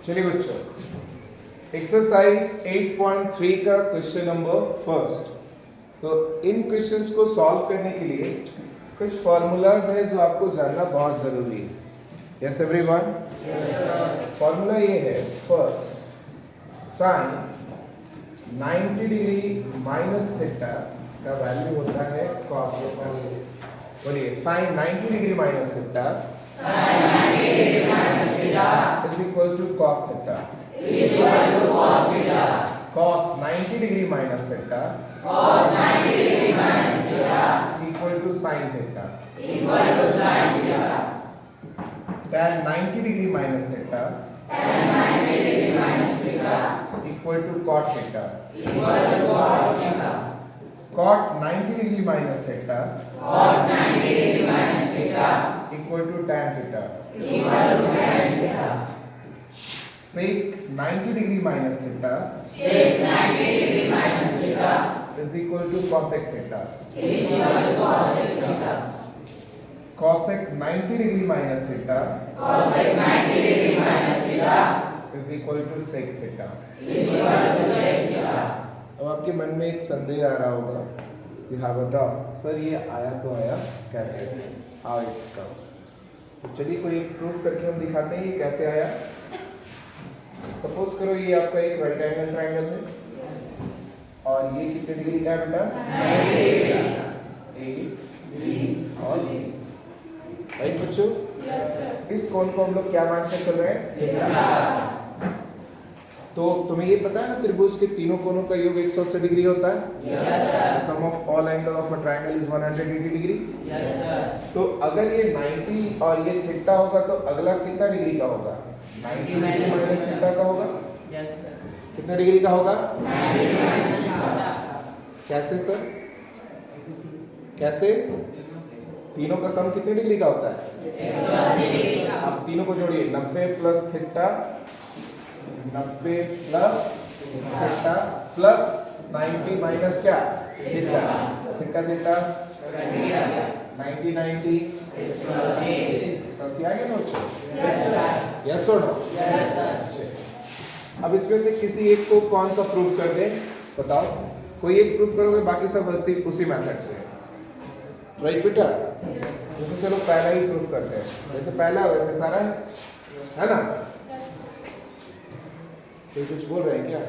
चलिए बच्चों, एक्सरसाइज 8.3 का क्वेश्चन नंबर फर्स्ट। तो इन क्वेश्चंस को सॉल्व करने के लिए कुछ फॉर्मूलाज है जो आपको जानना बहुत जरूरी है। यस एवरीवन, फॉर्मूला ये है, first sine 90 degree minus theta का वैल्यू होता है cos थीटा। बोलिए, sine 90 degree minus theta is equal to cos theta. Cos 90 degree minus theta equal to sin theta. Tan 90 degree minus theta equal to cot theta. Cot 90 degree minus theta equal to tan theta. Sec 90 degree minus theta is equal to cosec theta. Cosec 90 degree minus theta is equal to sec theta. अब आपके मन में एक संदेह आ रहा होगा कि हाँ बताओ सर, ये आया तो आया कैसे, हाउ इट्स कम। तो चलिए कोई एक प्रूफ करके हम दिखाते हैं ये कैसे आया। सपोज करो ये आपका एक राइट एंगल ट्रायंगल है और ये कितने डिग्री का है बेटा? 90 डिग्री। ए और सी, राइट बच्चों? इस कोण को हम लोग क्या मान के चल रहे हैं? थीटा। तो तुम्हें ये पता है ना, त्रिभुज के तीनों कोणों का योग 180 डिग्री होता है। Sum of all angle of a triangle is 180 degree. तो अगर ये 90 और ये थीटा होगा तो अगला कितना डिग्री का होगा? 90 माइनस थीटा का होगा। कितने डिग्री का होगा? 90। कैसे सर? कैसे? तीनों का सम कितने डिग्री का होता है? आप तीनों को जोड़िए, 90 plus theta, 90 plus theta plus 90 minus क्या? थीटा। थीटा थीटा 90 90 180 आ गया बच्चों? यस और नो? अब इसमें से किसी एक को कौन सा प्रूव कर दे, बताओ। कोई एक प्रूव करोगे, बाकी सब उसी मेथड से, राइट बेटा? जैसे चलो पहला ही प्रूव करते हैं, जैसे पहला वैसे सारा है ना? कोई कुछ बोल रहे हैं क्या?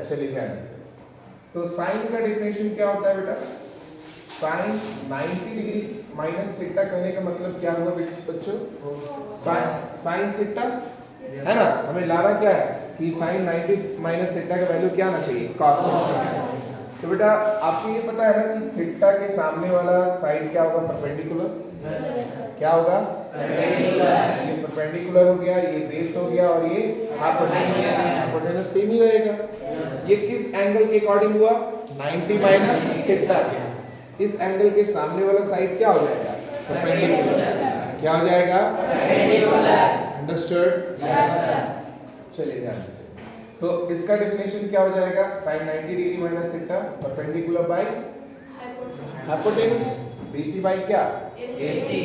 चलिए ध्यान से। तो साइन का डेफिनेशन क्या होता है बेटा? साइन 90 डिग्री माइनस थीटा कहने का मतलब क्या हुआ बच्चों? साइन थीटा है ना, हमें लाना क्या है कि साइन 90 माइनस थीटा का वैल्यू क्या आना चाहिए? cos theta. तो बेटा आपको ये पता है ना कि थीटा के सामने वाला साइड क्या होगा? परपेंडिकुलर। क्या होगा? ये परपेंडिकुलर हो गया, ये बेस हो गया और ये हाइपोटेनस सेम ही रहेगा। ये किस एंगल के अकॉर्डिंग हुआ? 90 माइनस थीटा के। इस एंगल के सामने वाला साइड क्या हो जाएगा? परपेंडिकुलर। क्या हो जाएगा? अंडरस्टूड? चलिए ध्यान से। तो इसका डेफिनेशन क्या हो जाएगा? Sine 90 degree minus theta perpendicular by hypotenuse, BC by क्या? एसी।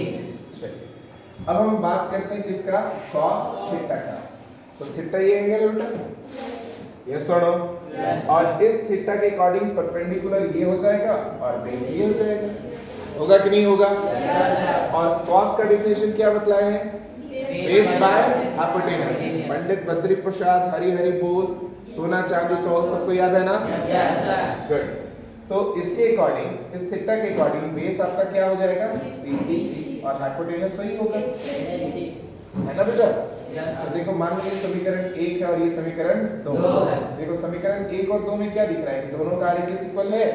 चलिए अब हम बात करते हैं किसका? cos थीटा का। तो थीटा ये एंगल है बेटा, यस और नो? और इस थीटा के अकॉर्डिंग परपेंडिकुलर ये हो जाएगा और बेस ये हो जाएगा। होगा कि नहीं होगा? और cos का डेफिनेशन क्या बतलाया है? Base by hypotenuse. Pandit Badri Prasad, Hari Hari बोल, सोना चांदी तौल, सबको याद है ना? गुड। तो इसके अकॉर्डिंग, इस थीटा के अकॉर्डिंग बेस आपका क्या हो जाएगा? BC और हाइपोटेनस वही होगा, है ना बेटा? तो देखो मान लीजिए समीकरण 1 है और ये समीकरण 2 है। देखो समीकरण 1 और 2 में क्या दिख रहा है? दोनों का RHS इक्वल है।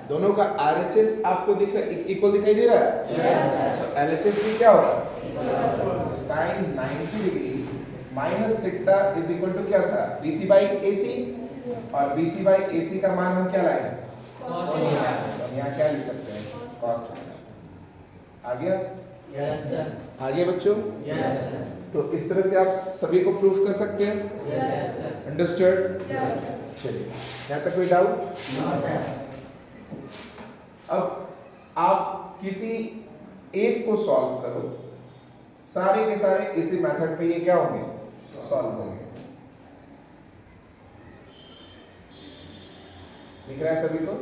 दोनों का RHS आपको दिख रहा है, इक्वल दिखाई दे रहा है। तो LHS भी क्या होगा? Sine 90 degree minus theta is equal to क्या था? BC by AC। और BC बाई AC का मान हम क्या लाए? यहाँ क्या लिख सकते हैं? cos theta. आ गया? Yes sir. आ गया बच्चों? Yes sir. तो इस तरह से आप सभी को प्रूफ कर सकते हैं। Yes sir. अंडरस्टूड? चलिए, यहाँ तक कोई डाउट? No sir. अब आप किसी एक को सॉल्व करो, सारे के सारे इसी मेथड पे ये क्या होंगे? सॉल्व होंगे। दिख रहा है सभी को?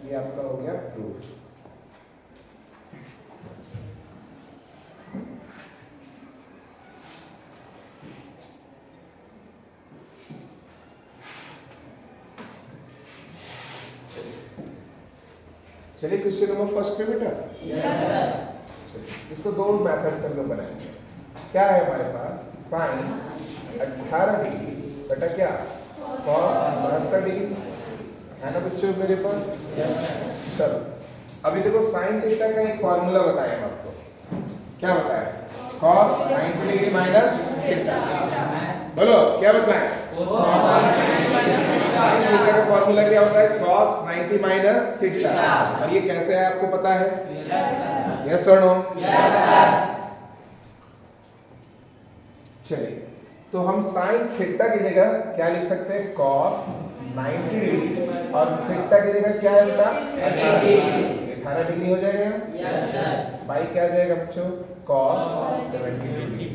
ये आपका हो गया प्रूफ। चलिए क्वेश्चन नंबर फर्स्ट पे बेटा। चलिए इसको दो मेथड से हम लोग बनाएंगे। क्या है हमारे पास? साइन 18 डिग्री बटा क्या? कॉस 72 डिग्री है ना बच्चों मेरे पास? चलो अभी देखो साइन थीटा का एक फॉर्मूला बताया हम आपको। क्या बताया? Cos 90 degree minus theta. बोलो क्या बताया? साइन थीटा का फॉर्मूला क्या होता है? cos 90 minus theta. और ये कैसे है आपको पता है? यस और नो? चलिए तो हम साइन थीटा की जगह क्या लिख सकते हैं? cos 90 डिग्री और थीटा की जगह क्या है बेटा? 18 डिग्री हो जाएगा। बाई क्या आ जाएगा बच्चों? cos 70 degree.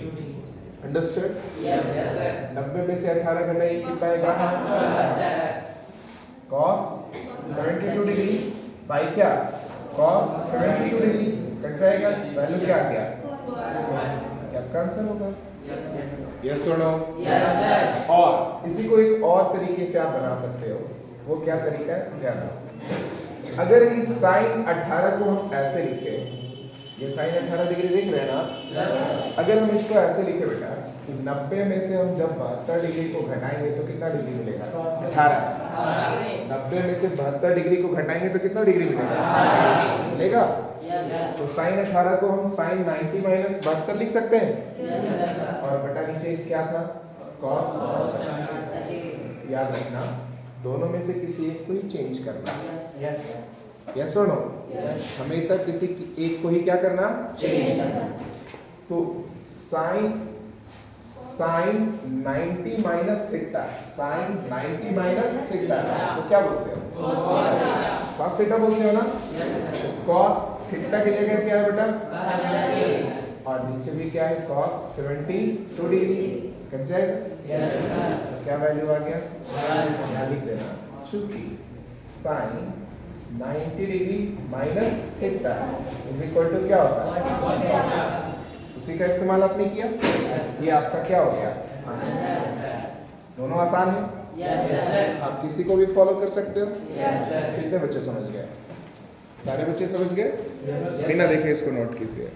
अंडरस्टूड? 90 में से 18 घटा ये कितना आएगा? cos 72 डिग्री बाई क्या? cos 72 डिग्री कट जाएगा। वैल्यू क्या आ गया? आपका आंसर होगा। यस और नो? और इसी को एक और तरीके से आप बना सकते हो। वो क्या तरीका है? ध्यान दो। अगर इस साइन 18 को हम ऐसे लिखे, ये साइन 18 डिग्री देख रहे हैं ना? अगर हम इसको ऐसे लिखे बेटा कि 90 में से हम जब 72 डिग्री को घटाएंगे तो कितना डिग्री मिलेगा? 18। 90 में से 72 डिग्री को घटाएंगे तो कितना डिग्री मिलेगा? तो साइन 18 को हम साइन 90 माइनस 72 लिख सकते हैं। और बटा नीचे क्या था? cos। याद रखना दोनों में से किसी एक को ही चेंज करना। यस और नो? हमेशा किसी एक को ही क्या करना? चेंज करना। तो sine 90 minus theta, sine 90 minus theta तो क्या बोलते हो? cos थीटा बोलते हो ना? cos थीटा की जगह क्या है बेटा? और नीचे भी क्या है? cos 72 डिग्री कट जाएगा। क्या वैल्यू आ गया? यहाँ लिख देना चूंकि sine 90 degree minus theta is equal to क्या होता है? उसी का इस्तेमाल आपने किया। ये आपका क्या हो गया? दोनों आसान है। आप किसी को भी फॉलो कर सकते हो। कितने बच्चे समझ गए? सारे बच्चे समझ गए? बिना देखे इसको नोट कीजिए।